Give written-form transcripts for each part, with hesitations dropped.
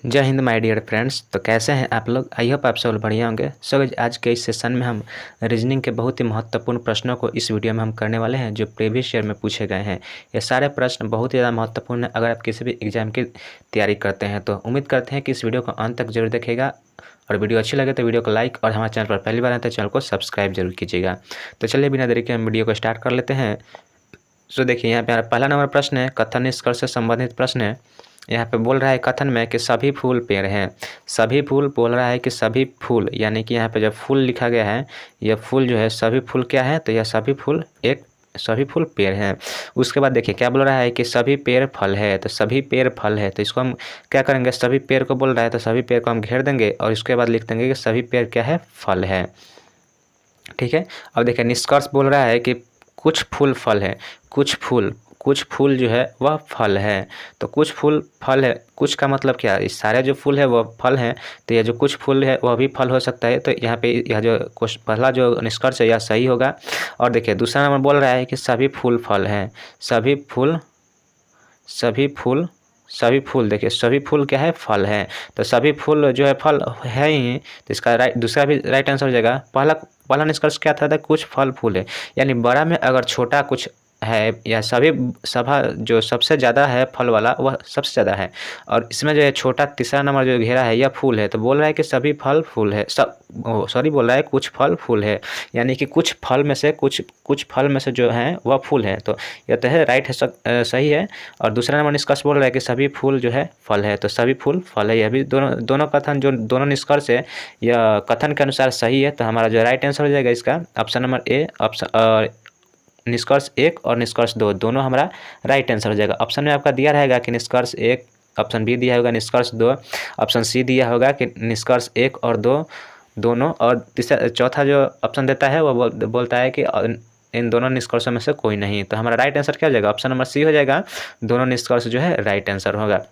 जय Hind my dear friends. तो कैसे हैं आप लोग? आई होप आप सब लोग बढ़िया होंगे। सो आज के इस सेशन में हम रीजनिंग के बहुत ही महत्वपूर्ण प्रश्नों को इस वीडियो में हम करने वाले हैं जो प्रीवियस ईयर में पूछे गए हैं। ये सारे प्रश्न बहुत ही ज़्यादा महत्वपूर्ण है अगर आप किसी भी एग्जाम की तैयारी करते हैं। तो उम्मीद करते हैं कि इस वीडियो को अंत तक जरूर देखिएगा और वीडियो अच्छी लगे तो वीडियो को लाइक और हमारे चैनल पर पहली बार आए तो चैनल को सब्सक्राइब जरूर कीजिएगा। तो चलिए बिना देरी के हम वीडियो को स्टार्ट कर लेते हैं। सो देखिए यहाँ पे हमारा पहला नंबर प्रश्न है, कथन निष्कर्ष से संबंधित प्रश्न है। यहाँ पे बोल रहा है कथन में कि सभी फूल पेड़ हैं। सभी फूल बोल रहा है कि सभी फूल, यानी कि यहाँ पे जब फूल लिखा गया है, यह फूल जो है सभी फूल क्या है, तो यह सभी फूल पेड़ हैं। उसके बाद देखिए क्या बोल रहा है कि सभी पेड़ फल है, तो सभी पेड़ फल है, तो इसको हम क्या करेंगे, सभी पेड़ को बोल रहा है तो सभी पेड़ को हम घेर देंगे और इसके बाद लिख देंगे कि सभी पेड़ क्या है, फल है। ठीक है। अब देखिए निष्कर्ष बोल रहा है कि कुछ फूल फल है, कुछ फूल जो है वह फल है। तो कुछ फूल फल है, कुछ का मतलब क्या है, इस सारे जो फूल है वह फल हैं, तो यह जो कुछ फूल है वह भी फल हो सकता है। तो यहाँ पे यह जो पहला जो निष्कर्ष है यह सही होगा। और देखिए दूसरा नंबर बोल रहा है कि सभी फूल फल हैं। सभी फूल देखिए सभी फूल क्या है, फल है। तो सभी फूल जो है फल है ही, तो इसका दूसरा भी राइट आंसर हो जाएगा। पहला निष्कर्ष क्या था, कुछ फल फूल है, यानी बड़ा में अगर छोटा कुछ है या सभा जो सबसे ज़्यादा है फल वाला वह सबसे ज़्यादा है, और इसमें जो है छोटा तीसरा नंबर जो घेरा है यह फूल है। तो बोल रहा है कि सभी फल फूल है, बोल रहा है कुछ फल फूल है, यानी कि कुछ फल में से जो है वह फूल है। तो यह तो है राइट है, सही है। और दूसरा नंबर निष्कर्ष बोल रहा है कि सभी फूल जो है फल है, तो सभी फूल फल है। यह भी दोनों कथन जो दोनों निष्कर्ष है यह कथन के अनुसार सही है। तो हमारा जो राइट आंसर हो जाएगा इसका ऑप्शन नंबर ए, ऑप्शन निष्कर्ष 1 और निष्कर्ष 2 दोनों हमारा राइट आंसर हो जाएगा। ऑप्शन में आपका दिया रहेगा कि निष्कर्ष 1, ऑप्शन बी दिया होगा निष्कर्ष 2, ऑप्शन सी दिया होगा कि निष्कर्ष 1 और 2 दोनों, और तीसरा चौथा जो ऑप्शन देता है वो बोलता है कि इन दोनों निष्कर्षों में से कोई नहीं। तो हमारा राइट आंसर क्या हो जाएगा, ऑप्शन नंबर सी हो जाएगा। दोनों निष्कर्ष जो है राइट आंसर होगा।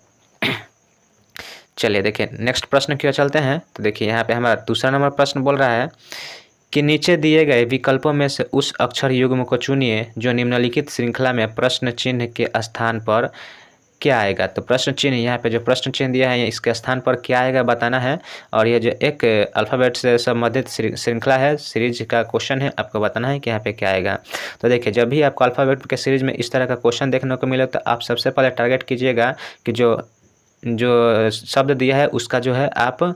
चलिए देखिए नेक्स्ट प्रश्न की ओर चलते हैं। तो देखिए यहाँ पे हमारा दूसरा नंबर प्रश्न बोल रहा है कि नीचे दिए गए विकल्पों में से उस अक्षर युग्म को चुनिए जो निम्नलिखित श्रृंखला में प्रश्न चिन्ह के स्थान पर क्या आएगा। तो प्रश्न चिन्ह, यहाँ पे जो प्रश्न चिन्ह दिया है इसके स्थान पर क्या आएगा बताना है। और ये जो एक अल्फ़ाबेट से संबंधित श्रृंखला है, सीरीज का क्वेश्चन है, आपको बताना है कि यहाँ पे क्या आएगा। तो देखिए जब भी आपको अल्फ़ाबेट के सीरीज में इस तरह का क्वेश्चन देखने को मिले तो आप सबसे पहले टारगेट कीजिएगा कि जो शब्द दिया है उसका जो है आप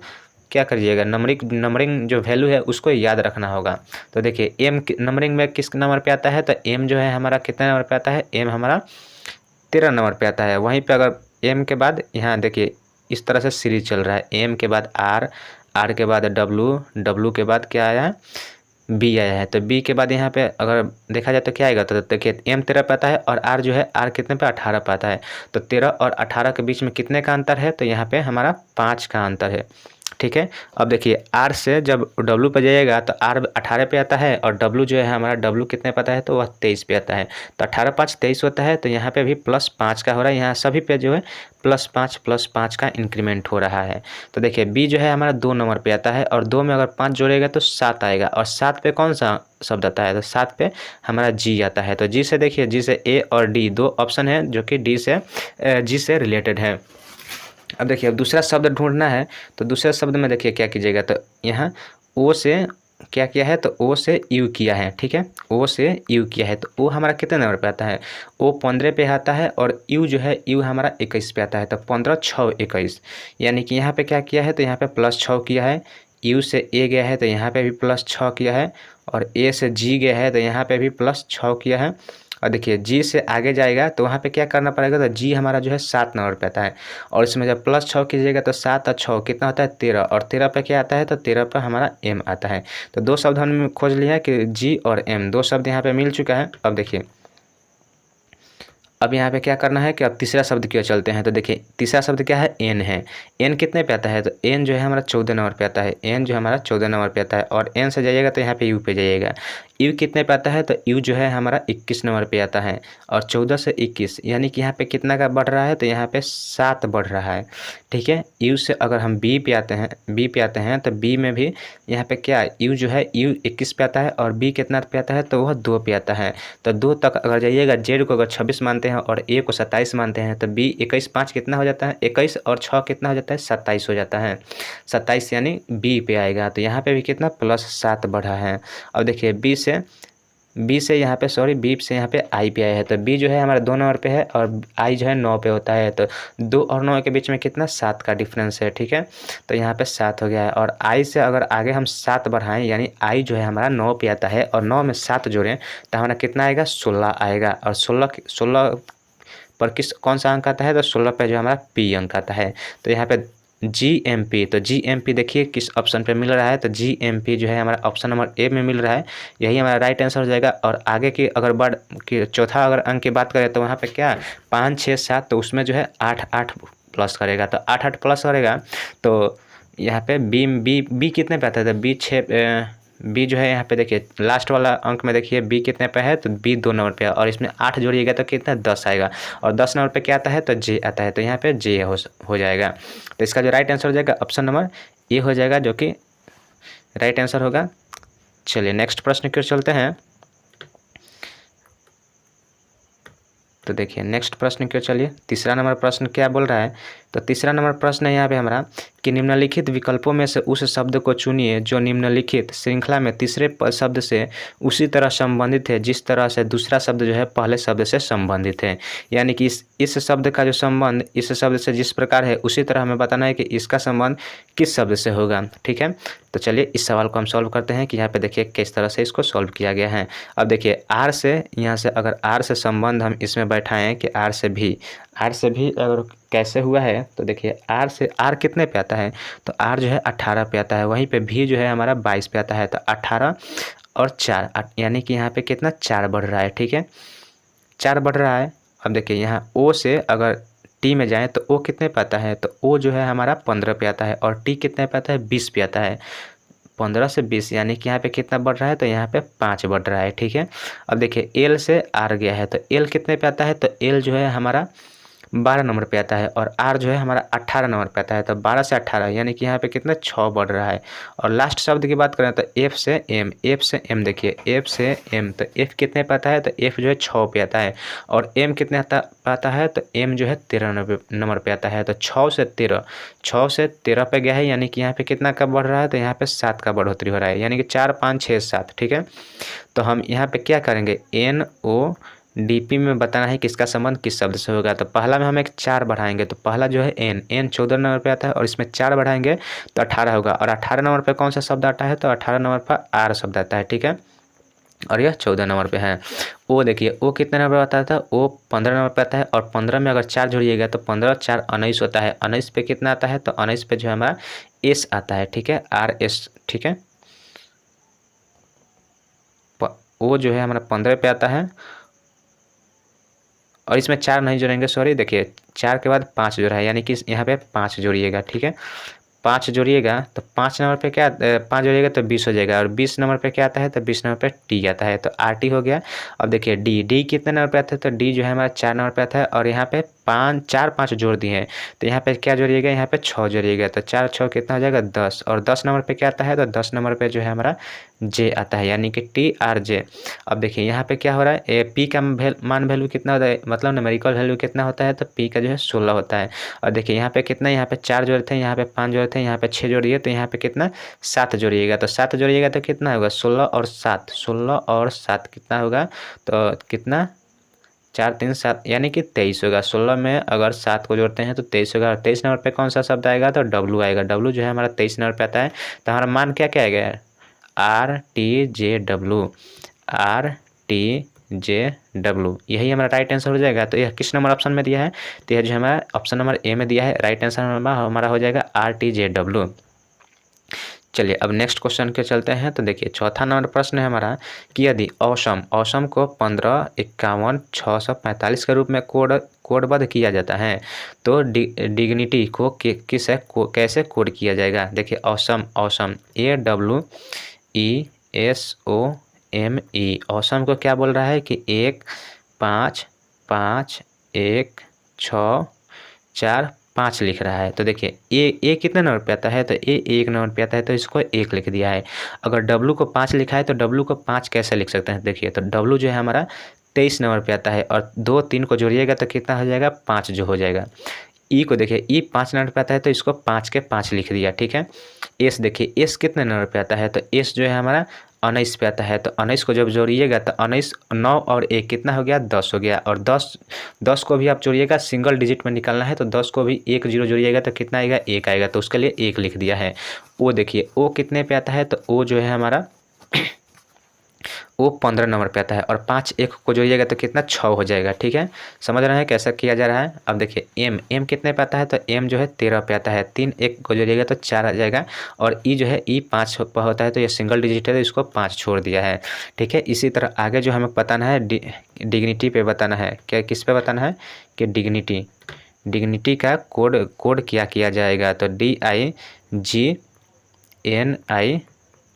क्या करिएगा, नंबरिंग जो वैल्यू है उसको याद रखना होगा। तो देखिए एम नंबरिंग में किस नंबर पे आता है, तो एम जो है हमारा कितने नंबर पे आता है, एम हमारा 13 नंबर पे आता है। वहीं पे अगर एम के बाद यहाँ देखिए इस तरह से सीरीज चल रहा है, एम के बाद आर के बाद डब्लू के बाद क्या आया है, बी आया है। तो बी के बाद यहाँ पे अगर देखा जाए तो क्या आएगा, तो देखिए एम 13 पे आता है और आर जो है आर कितने पे, 18 पे आता है। तो 13 और 18 के बीच में कितने का अंतर है, तो यहाँ पे हमारा 5 का अंतर है। ठीक है। अब देखिए आर से जब डब्लू पे जाइएगा तो आर 18 पे आता है और डब्लू जो है हमारा डब्लू कितने पे आता है, तो वह 23 पे आता है। तो 18 5 23 होता है, तो यहाँ पे भी +5 का हो रहा है। यहाँ सभी पे जो है +5 का इंक्रीमेंट हो रहा है। तो देखिए बी जो है हमारा 2 नंबर पे आता है और 2 में अगर 5 जोड़ेगा तो 7 आएगा, और 7 पे कौन सा शब्द आता है, तो 7 पे हमारा जी आता है। तो जी से देखिए, जी से ए और डी 2 ऑप्शन है जो कि जी से रिलेटेड है। अब देखिए अब दूसरा शब्द ढूंढना है, तो दूसरे शब्द में देखिए क्या कीजिएगा, तो यहाँ ओ से क्या किया है, तो ओ से यू किया है। ठीक है, ओ से यू किया है, तो ओ हमारा कितने नंबर पे आता है, ओ 15 पे आता है, और यू जो है यू हमारा 21 पे आता है। तो 15 6 21, यानी कि यहाँ पे क्या किया है, तो यहाँ पे +6 किया है। यू से ए गया है तो यहाँ पे भी +6 किया है, और ए से जी गया है तो यहाँ पे भी +6 किया है। और देखिए जी से आगे जाएगा तो वहाँ पे क्या करना पड़ेगा, तो जी हमारा जो है 7 नंबर पे आता है, और इसमें जब +6 कीजिएगा तो 7 और 6 कितना होता है, 13, और 13 पे क्या आता है, तो 13 पे हमारा एम आता है। तो 2 शब्द हमने खोज लिया है कि जी और एम, 2 शब्द यहाँ पे मिल चुका है। अब देखिए अब यहाँ पे क्या करना है कि अब तीसरा शब्द की ओर चलते हैं। तो देखिए तीसरा शब्द क्या है, एन है। एन कितने पे आता है, तो एन जो है हमारा 14 नंबर पे आता है। एन जो हमारा 14 नंबर पे आता है, और एन से जाइएगा तो यहाँ पे यू पे जाइएगा। यू कितने पे आता है, तो यू जो है हमारा 21 नंबर पे आता है। और 14 से 21 यानी कि यहाँ पे कितना का बढ़ रहा है, तो यहाँ पे 7 बढ़ रहा है। ठीक है, यू से अगर हम बी पे आते हैं तो बी में भी यहाँ पे क्या यू जो है यू 21 पे आता है और बी कितना पे आता है, तो वह 2 पे आता है। तो 2 तक अगर जाइएगा, जेड को अगर 26 मानते हैं और ए को 27 मानते हैं, तो बी 21 5 कितना हो जाता है, 21 और 6 कितना हो जाता है, 27 हो जाता है। 27 यानी बी पे आएगा। तो यहाँ पे भी कितना +7 बढ़ा है। अब देखिए बी से यहाँ पे बी से यहाँ पे आई पे आया है। तो बी जो है हमारा 2 नंबर पे है और आई जो है 9 पे होता है। तो 2 और 9 के बीच में कितना 7 का डिफरेंस है। ठीक है, तो यहाँ पे 7 हो गया है। और आई से अगर आगे हम 7 बढ़ाएं, यानी आई जो है हमारा 9 पे आता है और 9 में 7 जोड़ें तो हमारा कितना आएगा, 16 आएगा। और 16 पर कौन सा अंक आता है, तो 16 पे जो हमारा पी अंक आता है। तो यहाँ पे GMP, तो GMP देखिए किस ऑप्शन पे मिल रहा है, तो GMP जो है हमारा ऑप्शन नंबर ए में मिल रहा है। यही हमारा राइट आंसर हो जाएगा। और आगे की अगर बढ़ की चौथा अगर अंक की बात करें तो वहाँ पे क्या 5 6 7, तो उसमें जो है 8 8 प्लस करेगा। तो 8 8 प्लस करेगा तो यहाँ पे बी कितने पे आता है, तो बी जो है यहाँ पे देखिए लास्ट वाला अंक में देखिए बी कितने पे है, तो बी 2 नंबर पे है और इसमें 8 जोड़िएगा तो कितना 10 आएगा। और 10 नंबर पे क्या आता है, तो जे आता है। तो यहाँ पे जे हो जाएगा। तो इसका जो राइट आंसर हो जाएगा ऑप्शन नंबर ए हो जाएगा, जो कि राइट आंसर होगा। चलिए नेक्स्ट प्रश्न की ओर चलते हैं। तो देखिए नेक्स्ट प्रश्न की ओर चलिए। तीसरा नंबर प्रश्न क्या बोल रहा है, तो तीसरा नंबर प्रश्न है यहाँ पे हमारा कि निम्नलिखित विकल्पों में से उस शब्द को चुनिए जो निम्नलिखित श्रृंखला में तीसरे शब्द से उसी तरह संबंधित है जिस तरह से दूसरा शब्द जो है पहले शब्द से संबंधित है। यानी कि इस शब्द का जो संबंध इस शब्द से जिस प्रकार है उसी तरह हमें बताना है कि इसका संबंध किस शब्द से होगा। ठीक है, तो चलिए इस सवाल को हम सॉल्व करते हैं कि यहाँ पे देखिए किस तरह से इसको सॉल्व किया गया है। अब देखिए आर से यहाँ से अगर आर से संबंध हम इसमें बैठाएँ कि आर से भी अगर कैसे हुआ है, तो देखिए आर से आर कितने पे आता है, तो आर जो है 18 पे आता है। वहीं पे भी जो है हमारा 22 पे आता है। तो 18 और 4 यानी कि यहाँ पे कितना 4 बढ़ रहा है। ठीक है, 4 बढ़ रहा है। अब देखिए यहाँ ओ से अगर टी में जाएँ तो ओ कितने पे आता है, तो ओ जो है हमारा 15 पे आता है और टी कितने पे आता है, 20 पे आता है। 15 से 20 यानी कि यहाँ पे कितना बढ़ रहा है, तो यहाँ पे 5 बढ़ रहा है। ठीक है, अब देखिए एल से आर गया है, तो एल कितने पे आता है, तो एल जो है हमारा 12 नंबर पे आता है और आर जो है हमारा 18 नंबर पे आता है। तो 12 से 18 यानी कि यहाँ पे कितना 6 बढ़ रहा है। और लास्ट शब्द की बात करें तो एफ से एम देखिए एफ से एम, तो एफ कितने पे आता है, तो एफ जो है 6 पे आता है और एम कितने आता है, तो एम जो है 13 नंबर पे आता है। तो 6 से 13 पे गया है, यानी कि यहाँ पे कितना का बढ़ रहा है, तो यहाँ पे 7 का बढ़ोतरी हो रहा है, यानी कि 4 5 6 7। ठीक है, तो हम यहाँ पे क्या करेंगे, NODP में बताना है किसका संबंध किस शब्द से होगा। तो पहला में हम एक 4 बढ़ाएंगे, तो पहला जो है एन 14 नंबर पे आता है और इसमें 4 बढ़ाएंगे तो 18 होगा। और 18 नंबर पे कौन सा शब्द आता है, तो 18 नंबर पर आर शब्द आता है। ठीक है, और यह 14 नंबर पे है। ओ देखिए ओ कितने नंबर पे आता था, ओ 15 नंबर पे आता है और 15 में अगर 4 जोड़िएगा तो 15 4 19 होता है। 19 पे कितना आता है, तो 19 पे जो है हमारा एस आता है। ठीक है, RS। ठीक है, ओ जो है हमारा 15 पे आता है और इसमें 4 नहीं जोड़ेंगे, सॉरी, देखिए 4 के बाद 5 जोड़ा है, यानी कि यहाँ पे 5 जोड़िएगा। ठीक है, 5 जोड़िएगा तो 5 नंबर पे क्या 5 जोड़िएगा तो 20 हो जाएगा। और 20 नंबर पे क्या आता है, तो 20 नंबर पे टी आता है, तो RT हो गया। अब देखिए डी कितने नंबर पे आता है, तो डी जो है हमारा 4 नंबर पे आता है और यहाँ पे 4 5 जोड़ दिए हैं, तो यहाँ पे क्या जोड़िएगा, यहाँ पे 6 जोड़िएगा। तो 4 6 कितना हो जाएगा 10। और 10 नंबर पे क्या आता है, तो 10 नंबर पे जो है हमारा जे आता है, यानी कि TRJ। अब देखिए यहाँ पे क्या हो रहा है, पी का मान वैल्यू कितना होता है, मतलब न्यूमेरिकल वैल्यू कितना होता है, तो पी का जो है 16 होता है। और देखिए यहाँ पे कितना, यहाँ पे 4 जोड़े थे, यहाँ पे 5 जोड़े थे, यहाँ पे 6 जोड़िए, तो यहाँ पे कितना 7 जोड़िएगा। तो 7 जोड़िएगा तो कितना होगा 16 और 7 कितना होगा, तो कितना 4 3 7 यानी कि 23 होगा। 16 में अगर 7 को जोड़ते हैं तो 23 होगा। और 23 नंबर पे कौन सा शब्द आएगा, तो डब्लू आएगा। डब्लू जो है हमारा 23 नंबर पे आता है। तो हमारा मान क्या क्या आएगा, RTJW, यही हमारा राइट आंसर हो जाएगा। तो यह किस नंबर ऑप्शन में दिया है, तो यह जो हमारा ऑप्शन नंबर ए में दिया है। राइट आंसर हमारा हो जाएगा RTJW। चलिए अब नेक्स्ट क्वेश्चन के चलते हैं। तो देखिए चौथा नंबर प्रश्न है हमारा कि यदि औसम को 15 51 645 के रूप में कोडबद्ध किया जाता है तो डिग्निटी को कैसे कोड किया जाएगा। देखिए औसम AWESOM ME। औसम को क्या बोल रहा है कि 1 5 5 1 6 4 5 लिख रहा है। तो देखिए ए कितने नंबर पे आता है, तो ए 1 नंबर पे आता है, तो इसको 1 लिख दिया है। अगर W को 5 लिखा है तो W को 5 कैसे लिख सकते हैं, देखिए तो W जो है हमारा 23 नंबर पे आता है, और 2 3 को जोड़िएगा तो कितना हो जाएगा, 5 जो हो जाएगा। ई को देखिए ई 5 नंबर पे आता है, तो इसको 5 के 5 लिख दिया, ठीक है। एस देखिए एस कितने नंबर पे आता है, तो एस जो है हमारा 19 पे आता है, तो 19 को जब जोड़िएगा तो 19 9 और 1 कितना हो गया, 10 हो गया। और 10 को भी आप जोड़िएगा, सिंगल डिजिट में निकालना है, तो 10 को भी 1 0 जोड़िएगा तो कितना आएगा, 1 आएगा, तो उसके लिए 1 लिख दिया है। ओ देखिए ओ कितने पे आता है, तो ओ जो है हमारा वो 15 नंबर पे आता है, और 5 1 को जोड़िएगा तो कितना, 6 हो जाएगा, ठीक है। समझ रहे हैं कैसा किया जा रहा है। अब देखिए एम कितने पे आता है, तो एम जो है 13 पे आता है, 3 1 को जोड़िएगा तो 4 आ जाएगा। और ई जो है ई 5 पे होता है, तो ये सिंगल डिजिट है, तो इसको 5 छोड़ दिया है, ठीक है। इसी तरह आगे जो हमें बताना है डिग्निटी पे बताना है, क्या किस पे बताना है कि डिग्निटी का कोड क्या किया जाएगा, तो DIGNITY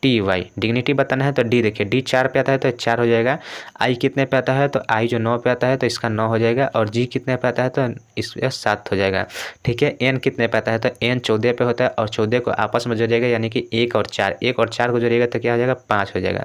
डिग्निटी बताना है। तो डी देखिए डी 4 पे आता है, तो 4 हो जाएगा। आई कितने पे आता है, तो आई जो 9 पे आता है, तो इसका 9 हो जाएगा। और जी कितने पे आता है, तो इसका 7 हो जाएगा, ठीक है। एन कितने पे आता है, तो एन 14 पे होता है, और 14 को आपस में जोड़िएगा यानी कि 1 और 4 को जोड़िएगा तो क्या हो जाएगा, 5 हो जाएगा,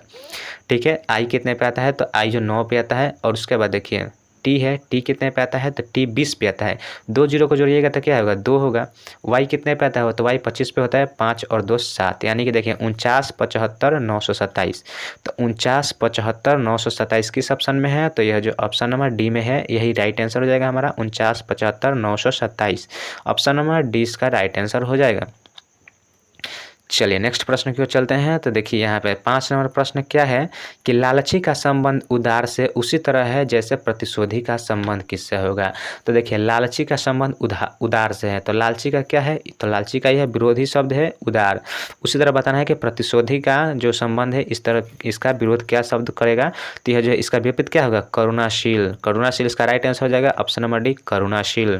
ठीक है। आई कितने पे आता है, तो आई जो 9 पे आता है, और उसके बाद देखिए टी है, टी कितने पे आता है, तो टी 20 पे आता है, 2 0 को जोड़िएगा तो क्या होगा, 2 होगा। वाई कितने पे आता है, तो वाई 25 पे होता है, 5 और 2 7, यानी कि देखिए 49 75 927। तो 49 75 927 किस ऑप्शन में है, तो यह जो ऑप्शन नंबर डी में है यही राइट आंसर हो जाएगा हमारा, 49 75 927 ऑप्शन नंबर डी इसका राइट आंसर हो जाएगा। चलिए नेक्स्ट प्रश्न की ओर चलते हैं। तो देखिए यहाँ पे 5 नंबर प्रश्न क्या है कि लालची का संबंध उदार से उसी तरह है जैसे प्रतिशोधी का संबंध किससे होगा। तो देखिए लालची का संबंध उदार से है, तो लालची का क्या है, तो लालची का यह विरोधी शब्द है उदार। उसी तरह बताना है कि प्रतिशोधी का जो संबंध है इस तरह इसका विरोध क्या शब्द करेगा, तो यह जो इसका विपरीत क्या होगा, करुणाशील। करुणाशील इसका राइट आंसर हो जाएगा ऑप्शन नंबर डी करुणाशील।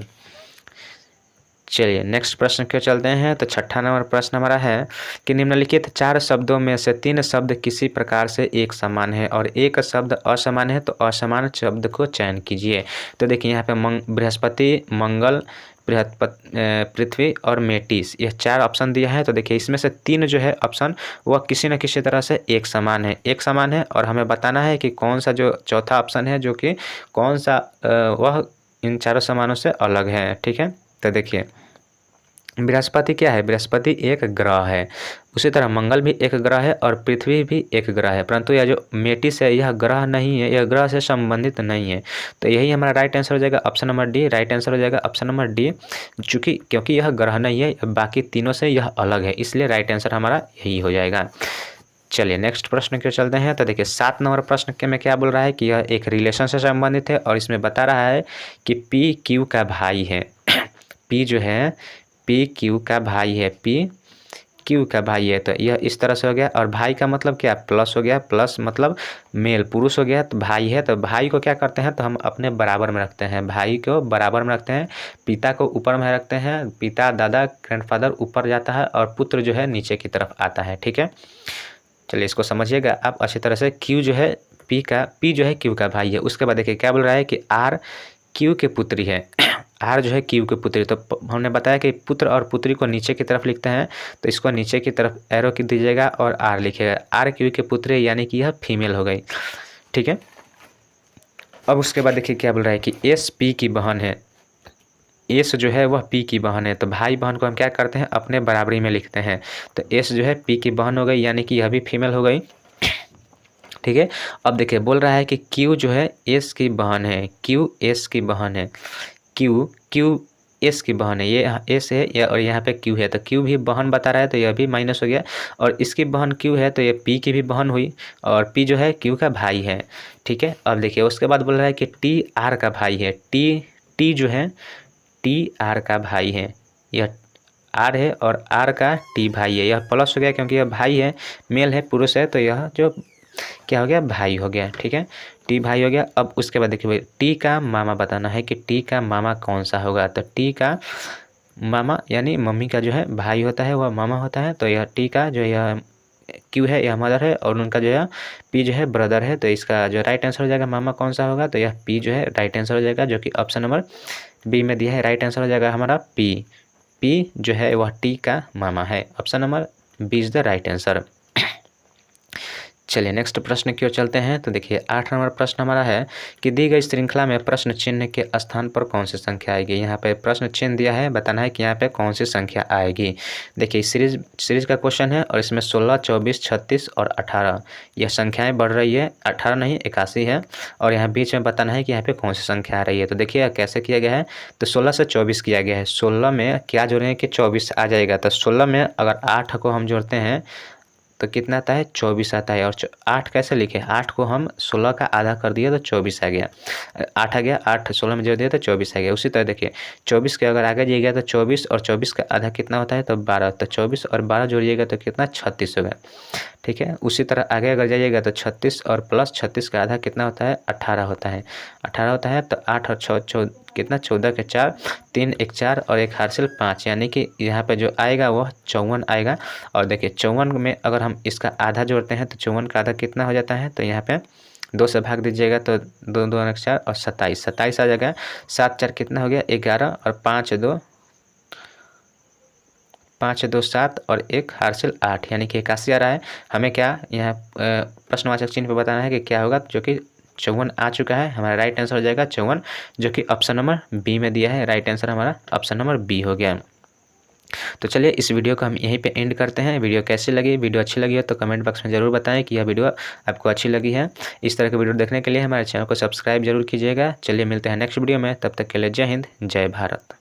चलिए नेक्स्ट प्रश्न क्यों चलते हैं। तो 6ठा नंबर प्रश्न हमारा है कि निम्नलिखित 4 शब्दों में से 3 शब्द किसी प्रकार से एक समान है और एक शब्द असमान है, तो असमान शब्द को चयन कीजिए। तो देखिए यहाँ पे बृहस्पति, मंगल, पृथ्वी और मेटिस, यह 4 ऑप्शन दिया है। तो देखिए इसमें से 3 जो है ऑप्शन वह किसी न किसी तरह से एक समान है, और हमें बताना है कि कौन सा जो चौथा ऑप्शन है जो कि कौन सा वह इन चारों समानों से अलग है, ठीक है। तो देखिए बृहस्पति क्या है, बृहस्पति एक ग्रह है। उसी तरह मंगल भी एक ग्रह है और पृथ्वी भी एक ग्रह है, परंतु यह जो मेटिस है यह ग्रह नहीं है, यह ग्रह से संबंधित नहीं है। तो यही हमारा राइट आंसर हो जाएगा option number D, right answer हो जाएगा ऑप्शन नंबर डी। क्योंकि यह ग्रह नहीं है, बाकी तीनों से यह अलग है, इसलिए राइट आंसर हमारा यही हो जाएगा। चलिए नेक्स्ट प्रश्न क्यों चलते हैं। तो देखिए 7 नंबर प्रश्न के में क्या बोल रहा है कि यह एक रिलेशन से संबंधित है, और इसमें बता रहा है कि पी क्यू का भाई है। पी जो है पी क्यू का भाई है, पी क्यू का भाई है, तो यह इस तरह से हो गया। और भाई का मतलब क्या, प्लस हो गया, प्लस मतलब मेल पुरुष हो गया, तो भाई है, तो भाई को क्या करते हैं, तो हम अपने बराबर में रखते हैं, भाई को बराबर में रखते हैं, पिता को ऊपर में रखते हैं, पिता दादा ग्रैंडफादर ऊपर जाता है और पुत्र जो है नीचे की तरफ आता है, ठीक है। चलिए इसको समझिएगा आप अच्छी तरह से। क्यू जो है पी जो है क्यू का भाई है। उसके बाद देखिए क्या बोल रहा है कि आर क्यू के पुत्री है। आर जो है क्यू के पुत्री, तो हमने बताया कि पुत्र और पुत्री को नीचे की तरफ लिखते हैं, तो इसको नीचे की तरफ एरो की दीजिएगा और आर लिखिएगा। आर क्यू के पुत्री यानी कि यह फीमेल हो गई, ठीक है। अब उसके बाद देखिए क्या बोल रहा है कि एस पी की बहन है। एस जो है वह पी की बहन है, तो भाई बहन को हम क्या करते हैं, अपने बराबरी में लिखते हैं। तो एस जो है पी की बहन हो गई, यानी कि यह भी फीमेल हो गई, ठीक है। अब देखिए बोल रहा है कि क्यू जो है एस की बहन है, क्यू एस की बहन है, क्यू एस की बहन है, ये एस है और यहाँ पे क्यू है, तो क्यू भी बहन बता रहा है, तो यह भी माइनस हो गया। और इसकी बहन क्यू है, तो ये पी की भी बहन हुई, और पी जो है क्यू का भाई है, ठीक है। अब देखिए उसके बाद बोल रहा है कि टी आर का भाई है। टी जो है टी आर का भाई है, यह आर है और आर का टी भाई है, यह प्लस हो गया क्योंकि यह भाई है, मेल है, पुरुष है, तो यह जो क्या हो गया, भाई हो गया, ठीक है। टी भाई हो गया। अब उसके बाद देखिए टी का मामा बताना है कि टी का मामा कौन सा होगा। तो टी का मामा यानी मम्मी का जो है भाई होता है वह मामा होता है, तो यह टी का जो यह क्यू है यह मदर है और उनका जो है पी जो है ब्रदर है। तो इसका जो राइट आंसर हो जाएगा मामा कौन सा होगा, तो यह पी जो है राइट आंसर हो जाएगा, जो कि ऑप्शन नंबर बी में दिया है। राइट आंसर हो जाएगा हमारा पी। पी जो है वह टी का मामा है। Option number B is the right answer. चलिए नेक्स्ट प्रश्न की ओर चलते हैं। तो देखिए 8 नंबर प्रश्न हमारा है कि दी गई श्रृंखला में प्रश्न चिन्ह के स्थान पर कौन सी संख्या आएगी। यहाँ पे प्रश्न चिन्ह दिया है, बताना है कि यहाँ पे कौन सी संख्या आएगी। देखिए सीरीज का क्वेश्चन है और इसमें 16, 24, 36 और 18 यह संख्याएं बढ़ रही है। 18 नहीं 81 है और यहाँ बीच में बताना है कि यहाँ पे कौन सी संख्या आ रही है। तो देखिए कैसे किया गया है, तो 16 से 24 किया गया है। 16 में क्या जोड़ेंगे कि 24 आ जाएगा। तो 16 में अगर 8 को हम जोड़ते हैं तो कितना आता है 24 आता है। और 8 कैसे लिखे, 8 को हम 16 का आधा कर दिए तो 24 आ गया। 8 आ गया, 8 16 में जोड़ दिया तो 24 आ गया। उसी तरह देखिए 24 के अगर आगे जाइएगा तो 24 और 24 का आधा कितना होता है तो 12। तो 24 और 12 जोड़िएगा तो कितना 36 होगा। ठीक है, उसी तरह आगे अगर जाइएगा तो 36 और प्लस 36 का आधा कितना होता है 18 होता है। 18 होता है तो 8 और 6 कितना 14 के 4, 3 1 4 और 1 हासिल 5, यानी कि यहाँ पे जो आएगा वह 54 आएगा। और देखिए 54 में अगर हम इसका आधा जोड़ते हैं तो 54 का आधा कितना हो जाता है, तो यहाँ पे 2 से भाग दीजिएगा तो 2 2 1 4 और 27 आ जाएगा। 7 4 कितना हो गया 11 और 5 2 7 और 1 हासिल 8, यानी कि 81 आ रहा है। हमें क्या यहाँ प्रश्नवाचक चिन्ह पे बताना है कि क्या होगा, जो कि 54 आ चुका है। हमारा राइट आंसर हो जाएगा 54, जो कि ऑप्शन नंबर बी में दिया है। राइट आंसर हमारा ऑप्शन नंबर बी हो गया। तो चलिए इस वीडियो को हम यहीं पे एंड करते हैं। वीडियो कैसी लगी, वीडियो अच्छी लगी हो तो कमेंट बॉक्स में ज़रूर बताएं कि यह वीडियो आपको अच्छी लगी है। इस तरह के वीडियो देखने के लिए हमारे चैनल को सब्सक्राइब जरूर कीजिएगा। चलिए मिलते हैं नेक्स्ट वीडियो में, तब तक के लिए जय हिंद जय भारत।